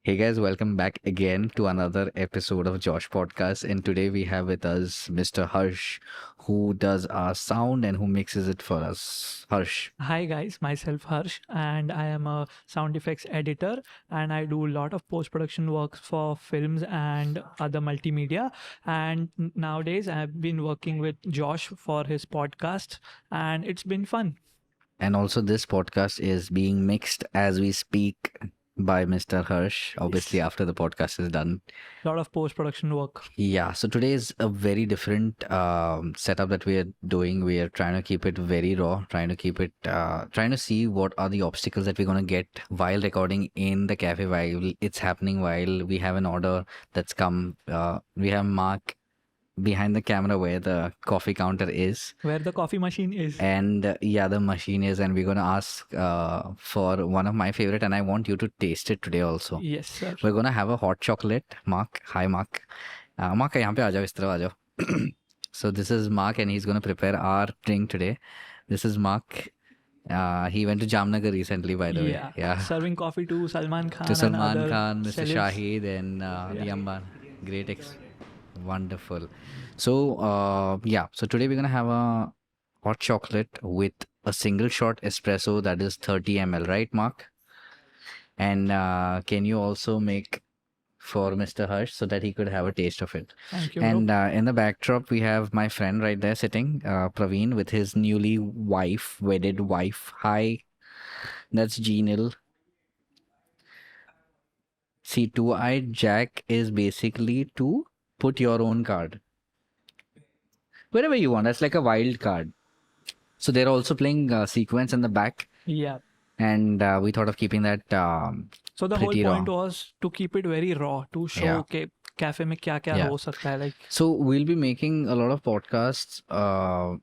Hey guys, welcome back again to another episode of Josh Podcast. And today we have with us Mr. Harsh, who does our sound and who mixes it for us. Harsh. Hi guys, myself Harsh, and I am a sound effects editor, and I do a lot of post production work for films and other multimedia. And nowadays, I've been working with Josh for his podcast, and it's been fun. And also, this podcast is being mixed as we speak by Mr. Harsh, obviously, Yes, after the podcast is done. a lot of post production work. Yeah, so today is a very different setup that we are doing. We are trying to keep it very raw, trying to keep it, trying to see what are the obstacles that we're going to get while recording in the cafe, while it's happening, while we have an order that's come. We have Mark behind the camera where the coffee counter is. Where the coffee machine is. And yeah, the machine is, and we're going to ask for one of my favorite, and I want you to taste it today also. Yes, sir. We're going to have a hot chocolate. Mark, hi Mark. Mark, यहाँ पे आ जाओ, इस तरफ आ जाओ. So this is Mark, and he's going to prepare our drink today. This is Mark. He went to Jamnagar recently, by the way. Yeah. Serving coffee to Salman Khan. To and Salman other Khan, Mr. celebs. Shahid, and the Amban. Great. Wonderful. So, so today we're going to have a hot chocolate with a single shot espresso that is 30 ml, right, Mark? And can you also make for Mr. Harsh so that he could have a taste of it? Thank you. And in the backdrop, we have my friend right there sitting, Praveen, with his wedded wife. Hi, that's Geenil. See, two-eyed Jack is basically to put your own card wherever you want. That's like a wild card. So they're also playing sequence in the back, Yeah. and we thought of keeping that. So the whole pretty raw. point was to keep it very raw, to show Yeah. कि cafe में क्या क्या Yeah. हो सकता है, like. So we'll be making a lot of podcasts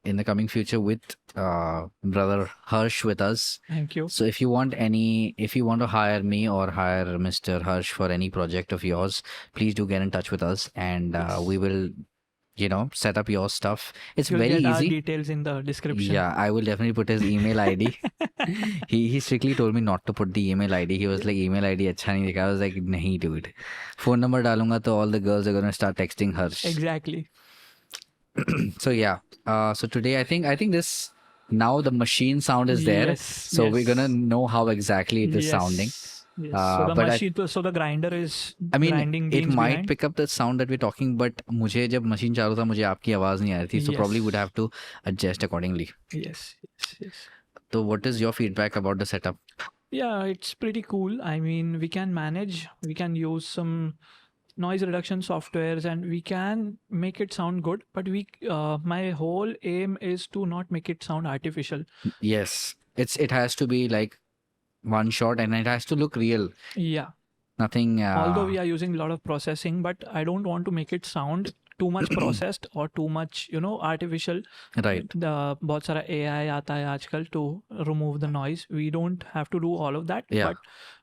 in the coming future with brother Harsh with us. Thank you. So if you want to hire me or hire Mr. Harsh for any project of yours, please do get in touch with us, and Yes. we will, set up your stuff. It's You'll very get our easy. details in the description. Yeah, I will definitely put his email ID. He strictly told me not to put the email ID. He was like, email ID अच्छा नहीं दिखा. I was like, नहीं dude. Phone number डालूंगा तो all the girls are gonna start texting Harsh. Exactly. So yeah. So today I think this now the machine sound is there. Yes, So we're gonna know how exactly it is Yes. sounding. Yes. So the but machine, so the grinder is I mean, grinding it beans might behind. pick up the sound that we're talking, but मुझे जब machine चालू था मुझे आपकी आवाज नहीं आ रही थी. So Yes. probably would have to adjust accordingly. Yes. So what is your feedback about the setup? Yeah, it's pretty cool. I mean, we can manage. We can use some noise reduction softwares, and we can make it sound good. But my whole aim is to not make it sound artificial. Yes, it has to be like one shot, and it has to look real. Yeah. Nothing. Although we are using a lot of processing, but I don't want to make it sound too much processed or too much, artificial. Right. बहुत सारा AI आता है आजकल to remove the noise. We don't have to do all of that, Yeah. but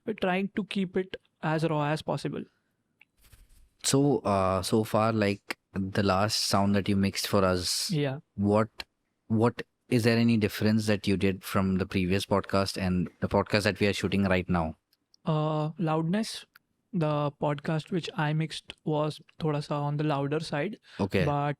we're trying to keep it as raw as possible. So so far, like the last sound that you mixed for us, Yeah. what is there any difference that you did from the previous podcast and the podcast that we are shooting right now? Loudness. The podcast which I mixed was thoda sa on the louder side, Okay. but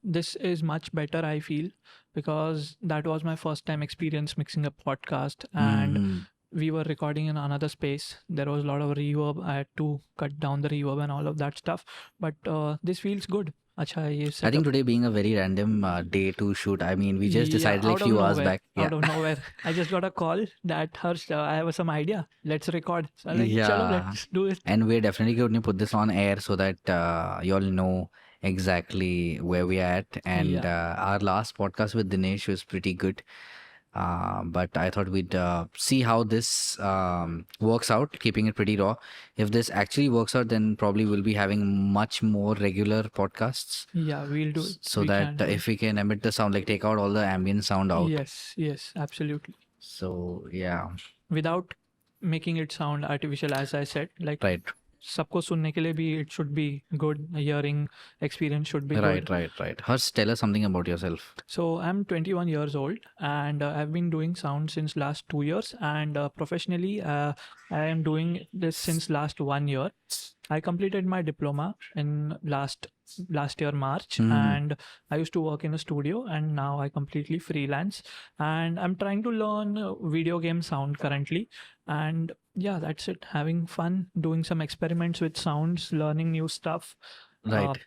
this is much better, I feel, because that was my first time experience mixing a podcast, and Mm. we were recording in another space. There was a lot of reverb. I had to cut down the reverb and all of that stuff, but this feels good. Acha, ye I setup. think today being a very random day to shoot. I mean, we just Yeah, decided like out of few hours nowhere, back. Out of nowhere, I just got a call that Harsh, I have some idea. Let's record. So I'm like, chalo, Yeah. let's do it. And we're definitely going to put this on air so that you all know exactly where we are at. And our last podcast with Dinesh was pretty good. But I thought we'd see how this works out, keeping it pretty raw. If this actually works out, then probably we'll be having much more regular podcasts. Yeah, we'll do it. So We that can do if we can emit the sound, like take out all the ambient sound out. Yes, absolutely. So yeah, Without making it sound artificial, as I said, like right. सबको सुनने के लिए भी it should be good, hearing experience should be good. Right. Harsh, tell us something about yourself. So I'm 21 years old, and I've been doing sound since last 2 years, and professionally I am doing this since last 1 year. I completed my diploma in last year March, and I used to work in a studio, and now I completely freelance, and I'm trying to learn video game sound currently. And yeah, that's it. Having fun, doing some experiments with sounds, learning new stuff,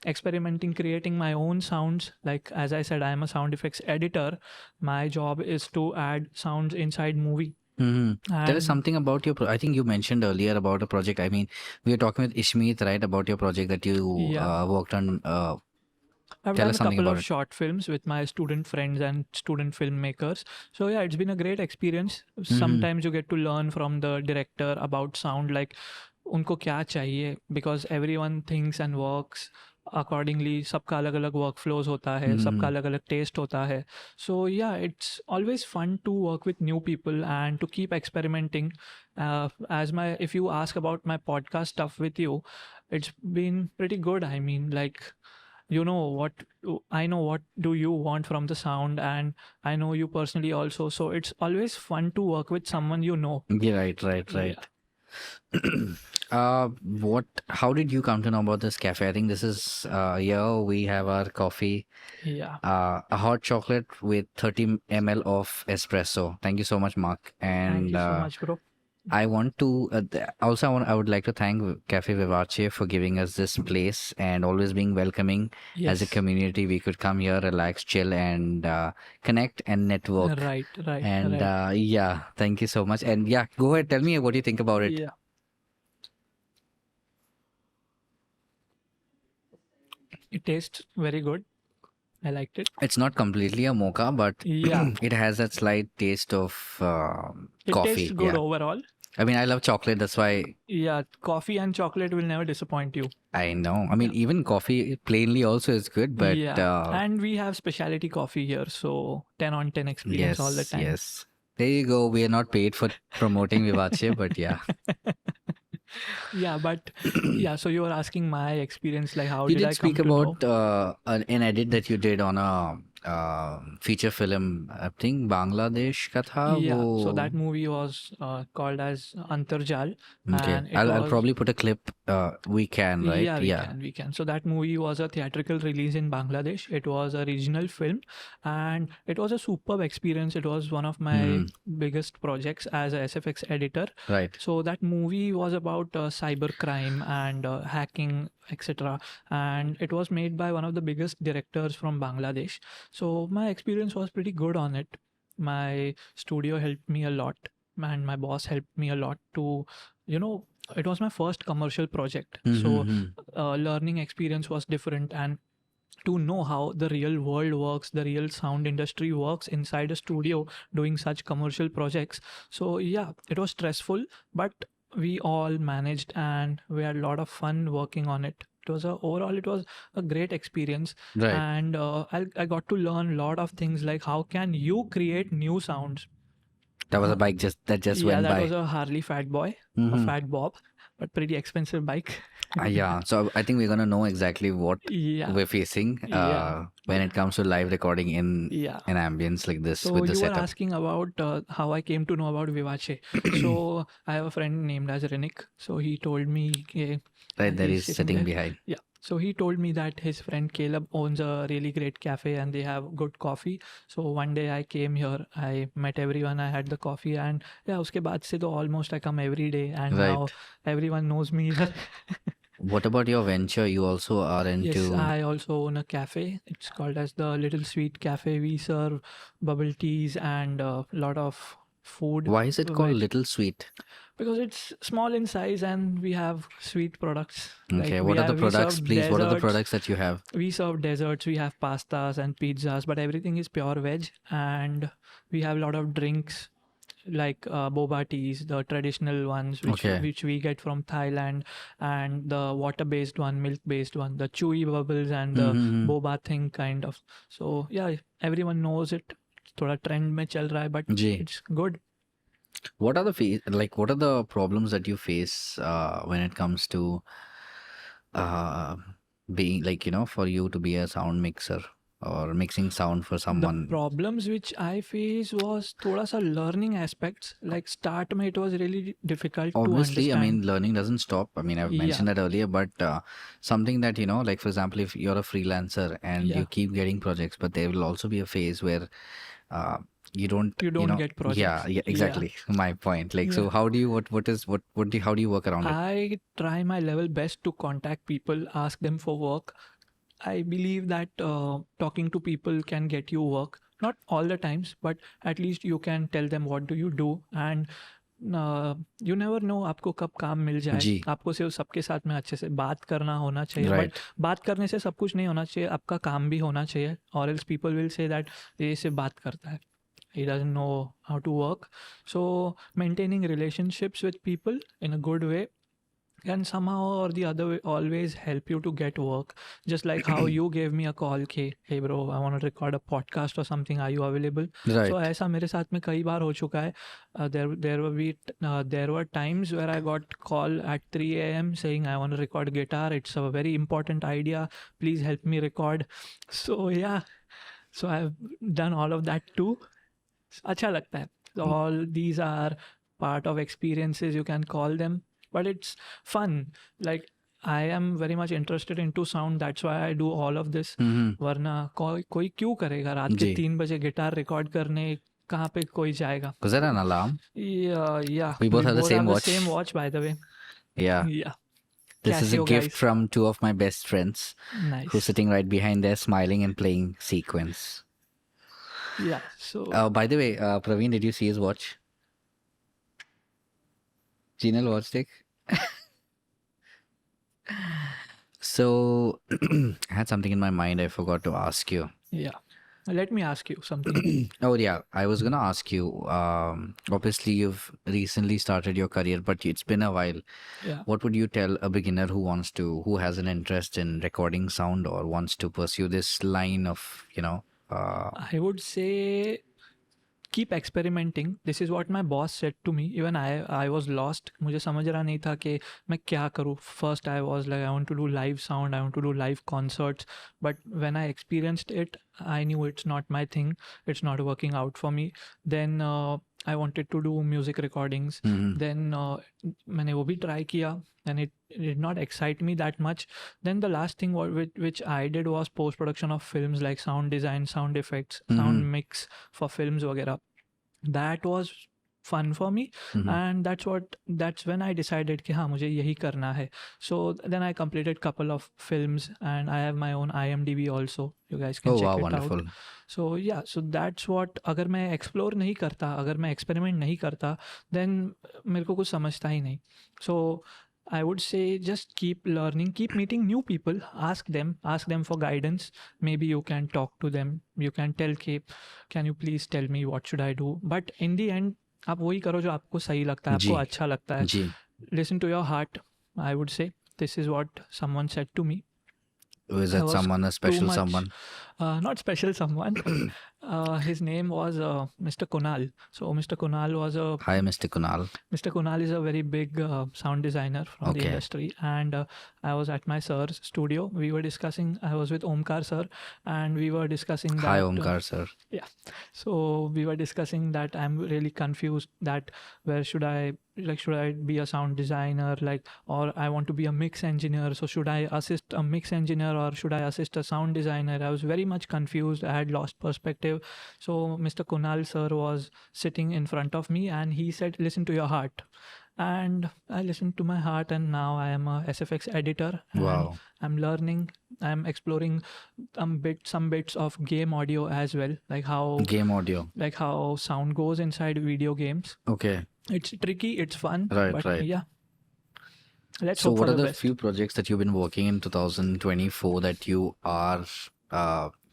experimenting, creating my own sounds. Like as I said, I am a sound effects editor. My job is to add sounds inside movie. Tell us something about your I think you mentioned earlier about a project. I mean, we were talking with Ishmeet, right, about your project that you worked on. I've Tell done us a something couple about of it. short films with my student friends and student filmmakers. So yeah, it's been a great experience. Sometimes you get to learn from the director about sound, like उनको क्या चाहिए, because everyone thinks and works accordingly. सबका अलग अलग workflows होता है, सबका अलग अलग taste होता है. So yeah, it's always fun to work with new people and to keep experimenting. If you ask about my podcast stuff with you, it's been pretty good. I mean, like, you know what, I know what do you want from the sound, and I know you personally also, so it's always fun to work with someone you know. Yeah, right. How did you come to know about this cafe? I think this is here we have our coffee, a hot chocolate with 30 ml of espresso. Thank you so much, Mark. And thank you so much, bro. I want to I would like to thank Cafe Vivace for giving us this place and always being welcoming. As a community. We could come here, relax, chill, and connect and network. Right. And yeah, thank you so much. And yeah, go ahead, tell me what you think about it. Yeah, it tastes very good. I liked it. It's not completely a mocha, but it has that slight taste of It coffee. tastes good overall. I mean, I love chocolate. That's why. Yeah, coffee and chocolate will never disappoint you. I know. I mean, even coffee plainly also is good, but and we have specialty coffee here, so 10 on 10 experience all the time. Yes. There you go. We are not paid for promoting Vivace, but yeah. Yeah, but yeah, so you were asking my experience, like how you did I speak come about to know? an edit that you did on a feature film, I think Bangladesh ka tha, Yeah, wo... so that movie was called as Antarjal. Okay, And I'll probably put a clip. We can, right? Yeah, we can. So that movie was a theatrical release in Bangladesh. It was a regional film, and it was a superb experience. It was one of my biggest projects as a SFX editor. Right. So that movie was about cyber crime and hacking, etc. And it was made by one of the biggest directors from Bangladesh. So my experience was pretty good on it. My studio helped me a lot, and my boss helped me a lot to, it was my first commercial project. So learning experience was different, and to know how the real world works, the real sound industry works inside a studio doing such commercial projects. So yeah, it was stressful, but we all managed and we had a lot of fun working on it. Overall it was a great experience. Right. And I got to learn a lot of things, like how can you create new sounds. That was a bike that just went by. Yeah, that was a Harley Fat Boy, a Fat Bob, but pretty expensive bike. Yeah, so I think we're gonna know exactly what we're facing when it comes to live recording in an ambience like this. So with the you setup. were asking about how I came to know about Vivace. So I have a friend named as Renik. So he told me, right there he's sitting behind. Yeah. So he told me that his friend Caleb owns a really great cafe and they have good coffee. So one day I came here, I met everyone, I had the coffee, and yeah, uske baad se to almost I come every day, and now everyone knows me. What about your venture? You also are into... Yes, I also own a cafe. It's called as the Little Sweet Cafe. We serve bubble teas and a lot of food. Why is it called Little Sweet? Because it's small in size and we have sweet products. Okay, what are the products, please? What are the products that you have? We serve desserts, we have pastas and pizzas, but everything is pure veg. And we have a lot of drinks, like boba teas, the traditional ones which we get from Thailand, and the water-based one, milk-based one, the chewy bubbles and the boba thing kind of. So yeah, everyone knows it. Thoda trend mein chal raha hai, but it's good. What are what are the problems that you face when it comes to uh, being for you to be a sound mixer or mixing sound for The someone? problems which I face was thoda sa learning aspects. Like start में it was really difficult to Obviously, I understand. mean, learning doesn't stop. I mean, I've Yeah, mentioned that earlier, but something that, like for example, if you're a freelancer and you yeah. keep getting projects, but there will also be a phase where uh, you don't, You don't get yeah, projects. yeah, Yeah, exactly. My point. Like, so yeah. how do you, how do you work around it? I try my level best to contact people, ask them for work. I believe that talking to people can get you work. Not all the times, but at least you can tell them what do you do, and you never know आपको कब काम मिल जाए. G, आपको सिर्फ सबके साथ में अच्छे से बात करना होना चाहिए, बट right. बात करने से सब कुछ नहीं होना चाहिए, आपका काम भी होना चाहिए, और else people will say that ये सिर्फ बात करता है, he doesn't know how to work. So maintaining relationships with people in a good way can somehow or the other way always help you to get work. Just like how you gave me a call कि hey bro, I want to record a podcast or something, are you available? So Right. ऐसा मेरे साथ में कई बार हो चुका है. There were times where I got call at 3 a.m. saying I want to record guitar, it's a very important idea, please help me record. So yeah, so I've done all of that too. अच्छा लगता है. All these are part of experiences, you can call them, but it's fun. Like I am very much interested into sound, that's why I do all of this. Mm-hmm. वरना कोई क्यों करेगा रात के G. 3 बजे गिटार रिकॉर्ड करने, कहाँ पे कोई जाएगा? Was that an alarm? Yeah, We both we have the both same have the watch. same watch, by the way. Yeah. Yeah. This is a Casio gift guys. from two of my best friends who's Nice. sitting right behind there smiling and playing sequence. Yeah, so By the way, Praveen, did you see his watch? Genial watch stick. So I had something in my mind I forgot to ask you. yeah, let me ask you something. Oh yeah, I was gonna ask you. Obviously, you've recently started your career, but it's been a while. Yeah. What would you tell a beginner who has an interest in recording sound or wants to pursue this line of, I would say keep experimenting. This is what my boss said to me. Even I was lost. मुझे समझ रहा नहीं था कि मैं क्या करूँ. First I was like I want to do live sound, I want to do live concerts, but when I experienced it, I knew it's not my thing. It's not working out for me. Then I wanted to do music recordings. Mhm. Then मैंने वो भी try किया, and it did not excite me that much. Then the last thing which I did was post production of films, like sound design, sound effects, sound Mhm. mix for films वगैरह. That was fun for me, Mhm. and that's when I decided कि हाँ मुझे यही करना है. So then I completed couple of films, and I have my own IMDb also, you guys can Oh check wow, it wonderful. out. So yeah, so that's what, अगर मैं explore नहीं करता, अगर मैं experiment नहीं करता, then मेरे को कुछ समझता ही नहीं. So I would say just keep learning, keep meeting new people, ask them for guidance. Maybe you can talk to them, you can tell कि can you please tell me what should I do, but in the end आप वही करो जो आपको सही लगता है, आपको जी अच्छा लगता है. जी. Listen to your heart, I would say. This is what someone said to me. Was I that was someone, a too special much someone? not special someone. His name was Mr. Kunal. So Mr. Kunal was a Hi, Mr. Kunal. Mr. Kunal is a very big sound designer from the Okay. industry, and I was at my sir's studio. We were discussing. I was with Omkar sir, and we were discussing that. Hi, Omkar sir. Yeah. So we were discussing that I'm really confused that where should I, like, should I be a sound designer, like, or I want to be a mix engineer. So should I assist a mix engineer or should I assist a sound designer? I was very much confused. I had lost perspective. So Mr. Kunal sir was sitting in front of me, and he said, listen to your heart. And I listened to my heart, and now I am a SFX editor, and Wow. I'm learning, I'm exploring some bits of game audio as well, like Game audio. how sound goes inside video games. Okay. It's tricky, it's fun, Right, but right. yeah, let's So hope what for are the the best. few projects that you've been working in 2024 that you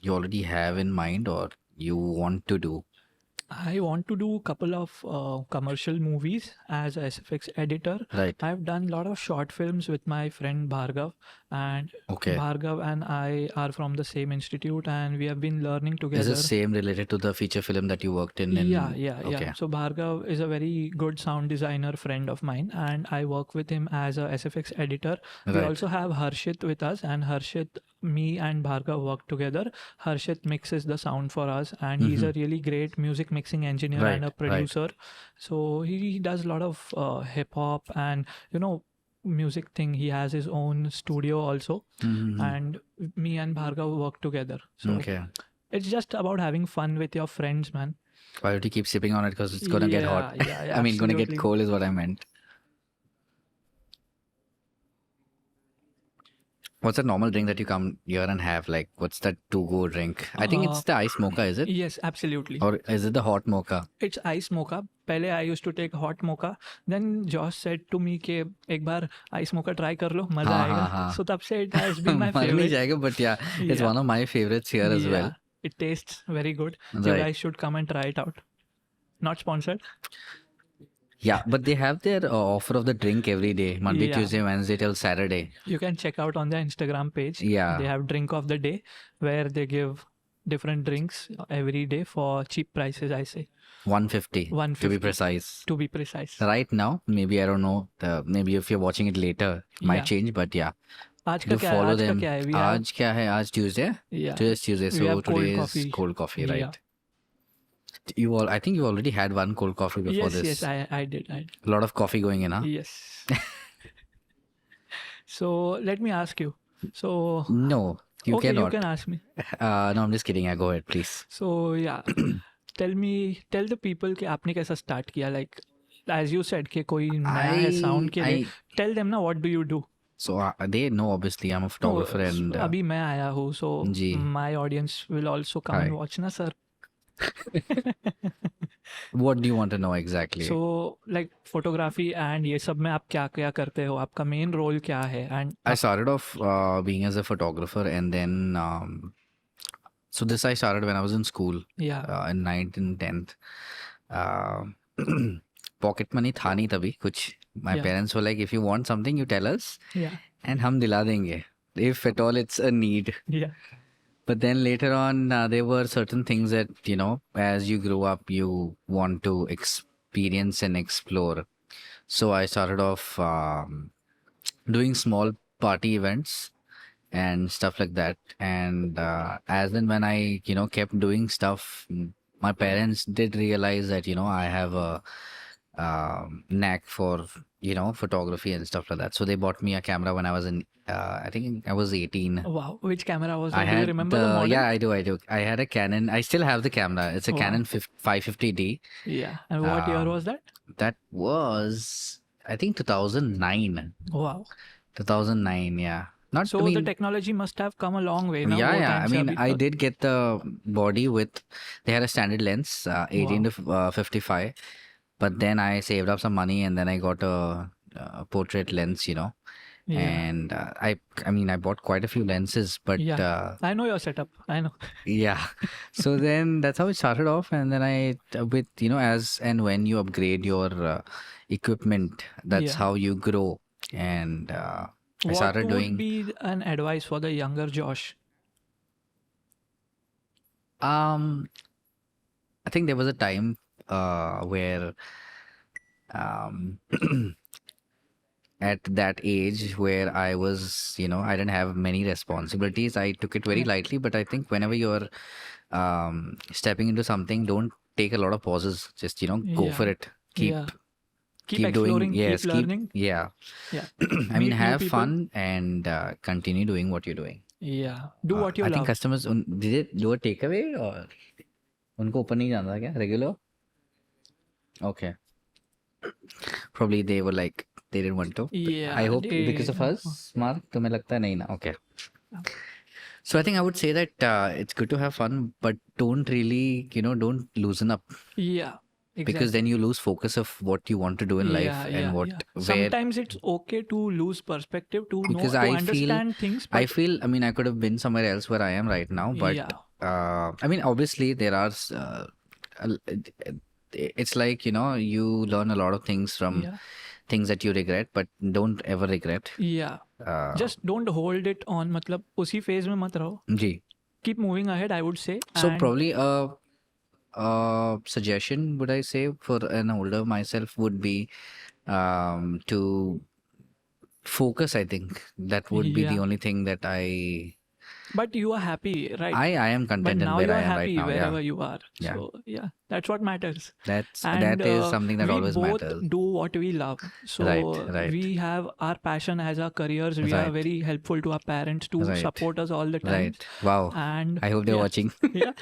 already have in mind or you want to do? I want to do a couple of commercial movies as a SFX editor. Right. I've done a lot of short films with my friend Bhargav, and Okay. Bhargav and I are from the same institute, and we have been learning Is together. this same related to the feature film that you worked in? Yeah. Okay. So Bhargav is a very good sound designer friend of mine, and I work with him as a SFX editor. We Right. also have Harshit with us, and Harshit, me and Bhargav work together. Harshit mixes the sound for us, and he's a really great music mixing engineer Right, and a right. producer. So he does a lot of hip hop and music thing. He has his own studio also, and me and Bhargav work together. So Okay. it's just about having fun with your friends, man. Why don't you keep sipping on it? Because it's gonna get hot. Yeah, I mean, gonna get absolutely. cold is what I meant. What's a normal drink that you come here and have? Like, what's that to-go drink? I think it's the ice mocha, is it? Yes, absolutely. Or is it the hot mocha? It's ice mocha. पहले I used to take hot mocha. Then Josh said to me कि एक बार ice mocha try कर लो, मजा हाँ, आएगा. हाँ. So तब से it has been my मन नहीं favorite. जाएगा, but yeah, it's Yeah. one of my favorites here as well. It tastes very good. You Right. guys should come and try it out. Not sponsored. Yeah, but they have their offer of the drink every day, Monday, Yeah. Tuesday, Wednesday till Saturday. You can check out on their Instagram page. Yeah. They have drink of the day where they give different drinks every day for cheap prices, I say. 150 to be 150 precise. to be precise. Right now, maybe I don't know. Maybe if you're watching it later, it might Yeah. change. But yeah, आज का do क्या है? follow आज का them. क्या है? We have, आज क्या है? आज Tuesday. yeah. Today is Tuesday, We so have cold today is coffee. cold coffee, right? Yeah. I think you already had one cold coffee before this. Yes, I did. A lot of coffee going in, huh? Yes. So let me ask you. So No, you okay, cannot. you can ask me. No, I'm just kidding. Go ahead, please. So yeah, tell the people कि आपने कैसा start किया, like as you said कि कोई नया है sound के लिए. Tell them now, what do you do? So they know, obviously I'm a photographer and अभी मैं आया हूँ, so ji. my audience will also come and watch ना sir. What do you want to know exactly? So like photography and ये सब में आप क्या क्या करते हो, आपका main role क्या है? And I started off being as a photographer, and then so this I started when I was in school. Yeah. In 9th and 10th. Pocket money था नहीं तभी कुछ. My Yeah. parents were like, if you want something, you tell us, Yeah. and हम दिला देंगे. If at all it's a need. Yeah. But then later on, there were certain things that, as you grow up, you want to experience and explore. So I started off doing small party events and stuff like that. And as then when I, kept doing stuff, my parents did realize that, I have a knack for, photography and stuff like that. So they bought me a camera when I was in, I think I was 18. Wow. Which camera was that? I Do you had remember the model? Yeah, I do. I had a Canon. I still have the camera. It's a Wow. Canon 550D. Yeah. And what year was that? That was, I think, 2009. Wow. 2009, yeah. Not, So the technology must have come a long way now. yeah. I mean, I did get the body with, they had a standard lens, 18 to 55. But then I saved up some money and then I got a portrait lens, Yeah. And I mean, I bought quite a few lenses, but Yeah. I know your setup. I know. yeah. So then that's how it started off. And then with, as and when you upgrade your equipment, that's Yeah. how you grow. And I What started would doing, be an advice for the younger Josh? I think there was a time where at that age where I was, I didn't have many responsibilities. I took it very lightly, but I think whenever you're stepping into something, don't take a lot of pauses. Just, go for Yeah. it. Keep Yeah. Keep doing, exploring, yes, keep learning. yeah. Yeah. I mean, Meet new have people. fun and continue doing what you're doing. Yeah. Do what you I love. think customers, did it do a takeaway or उनको ऊपर नहीं जाना था क्या? Regular? Okay. Probably they were like, they didn't want to. Yeah. I hope because of us, Mark, तुम्हें लगता है नहीं ना? Okay. So I think I would say that it's good to have fun, but don't really, don't loosen up. Yeah. Exactly. Because then you lose focus of what you want to do in life and where. Sometimes it's okay to lose perspective to Because know, to I understand things. But I mean, I could have been somewhere else where I am right now, but yeah. I mean, obviously there are it's like, you learn a lot of things from Yeah. things that you regret, but don't ever regret. Yeah. Just don't hold it on. मतलब उसी phase में मत रहो. जी. Keep moving ahead, I would say. So And probably a suggestion, would I say, for an older myself would be to focus. I think that would be the yeah. only thing that I But you are happy, right? I am But content in now where you I are am right happy now. wherever Yeah. you are. Yeah. So yeah, that's what matters. That And is something that we always both matters. do what we love. So Right. we have our passion as our careers. We are Right. very helpful to our parents to Right. support us all the time. Right. Wow. And I hope they're yeah, watching. yeah.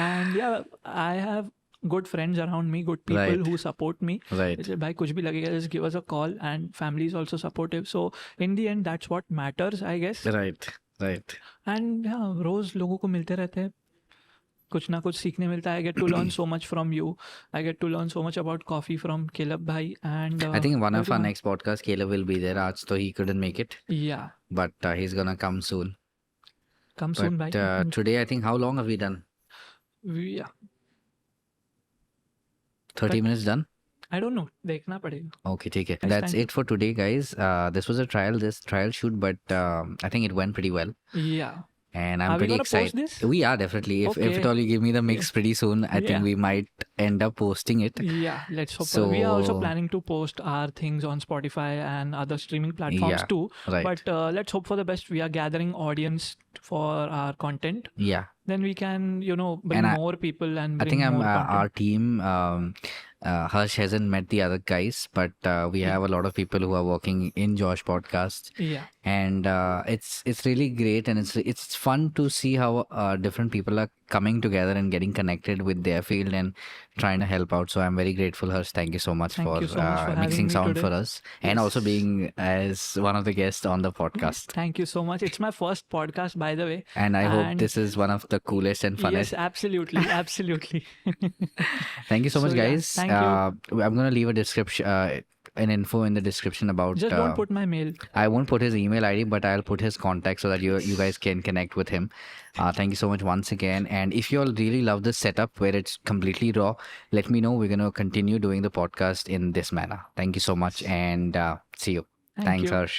And yeah, I have good friends around me, good people Right. who support me. Right. They say, "Bhai, kuch bhi lagega, just give us a call." And family is also supportive. So in the end, that's what matters, I guess. Right. Right. And हाँ रोज लोगों को मिलते रहते हैं, कुछ ना कुछ सीखने मिलता है. I get to learn so much from you. I get to learn so much about coffee from Caleb भाई. And I think one of our next podcast, Caleb will be there. Aaj so he couldn't make it, yeah, but he's gonna come soon. come soon But भाई. today, I think, how long have we done? Yeah, 30 minutes done? I don't know, देखना पड़ेगा. Okay, ठीक है. Next That's time. it for today, guys. This was a trial shoot, but I think it went pretty well. Yeah. And I'm Are we pretty gonna excited. post this? We are definitely. If Okay. at all you give me the mix pretty soon, I Yeah. think we might end up posting it. Yeah, let's hope. We are also So- planning to post our things on Spotify and other streaming platforms Yeah, too. Right. But let's hope for the best. We are gathering audience for our content. Yeah. Then we can, bring And more people and I bring think I'm more content. our team. Harsh hasn't met the other guys, but we have a lot of people who are working in Josh Podcast, Yeah. and it's really great, and it's fun to see how different people are coming together and getting connected with their field and trying to help out. So I'm very grateful, Harsh. Thank you so much Thank for you so much for having mixing me sound today. for us and also Yes. being as one of the guests on the podcast. Thank you so much. It's my first podcast, by the way. And I hope And- this is one of the coolest and funnest. Yes, absolutely, absolutely. Thank you so much, So, yeah, guys. thank you. I'm gonna leave a description, an info in the description about. Just don't put my mail. I won't put his email ID, but I'll put his contact so that you guys can connect with him. Thank you so much once again. And if you all really love this setup where it's completely raw, let me know. We're gonna continue doing the podcast in this manner. Thank you so much, and see you. Thank Thanks, you. Harsh.